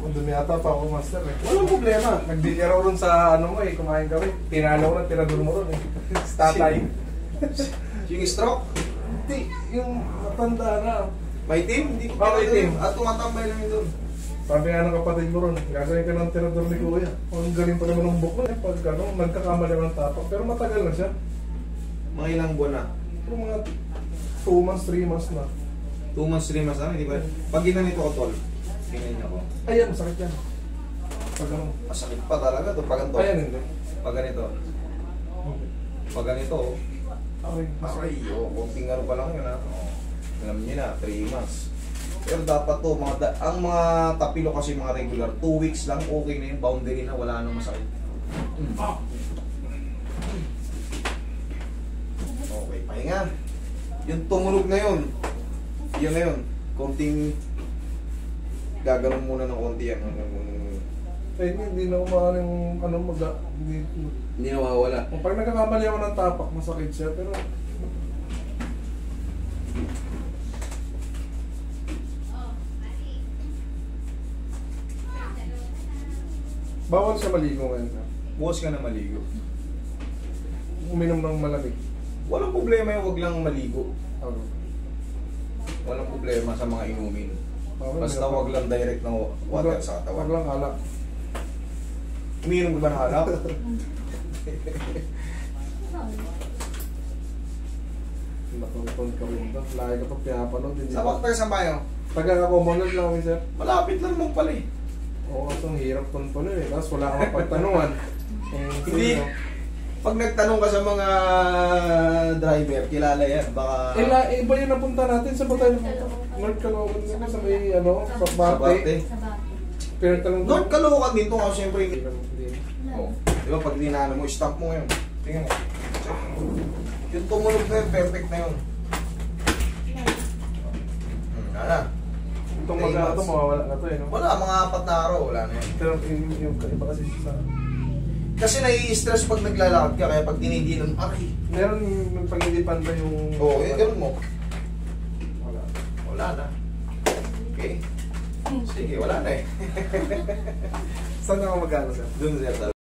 Doon yata pa ako, master eh. Walang problema. Nag-dinner ako ron sa ano mo eh, kumain kami. Tinalo ko ng tirador mo ron eh. Sa tatay. Yung stroke, Hindi, yung matanda na. may team, hindi ko May team. At tumatambay lang yun doon. Sabi nga ng kapatid mo ron, gagawin ka ng tirador ni Kuya. Ang galing pa naman ng buklo eh, pag ano, nagkakamali ng tapak. Pero matagal na siya. Mga ilang buwan na. Pero mga 2 months, 3 months na. 2 months, 3 months na, di ba? Pag ginanito ko, tol, ganyan ako. Ayan, masakit yan. Pag ano. Masakit pa talaga to pag ganito. Ayan, hindi. Pag ganito. Pag ganito, Okay, masakit. ay, konting ano pa lang yun ha. Alam niyo na, 3 months. Pero dapat to, ang mga tapilo kasi mga regular, 2 weeks lang, okay na yun, boundary na, wala nang masakit. Okay, pahinga. Yung tumunog na yun, yun na yun, konting gaganon muna ng konti yan. Eh, hindi na umahan yung ano, Hindi nawawala. pag nagkakamali ako ng tapak, masakit siya, pero bawal siya maligo ngayon, sir. Bukas ka na maligo. Uminom ng malamig. Walang problema yung wag lang maligo. Okay. Walang problema sa mga inumin. Bawal, Basta meron pa. wag lang direct ng water sa Wag katawan. lang alak. Umiinom ka ba ng alak? Natuntun ka rin ba? Lagi ka pa pinapanood. Hindi Sa ba? Bakter sa Bayo, Taga-commonwealth lang kami, sir. malapit lang mo pala eh. Oo, kasi ang hirap tuntunin eh. Tapos wala kang mapagtanungan. Hindi. Pag nagtanong ka sa mga driver, kilala yan. Baka... Iba yung napunta natin sa Batay. North Caloocan din sa may ano, sa Sa Bate. Bate. Pero tanong North Caloocan din to nga, siyempre. Hindi. Oh. Di ba pag dinano mo, stamp mo ngayon. Tingnan mo. Yung tumunog na yun, perfect na yun. Wala. Itong magana ito, mawawala na ito eh. No? Wala, mga 4 na araw, wala na yun. Pero yung iba kasi sa... Kasi nai-stress pag naglalakad ka, kaya pag tinigilan, aray. Meron yung pag hindi panta yung... Oo, eh, ganun mo. Wala. Wala na. Okay. Sige, wala na eh. Saan ka magana, sir? Doon, sir.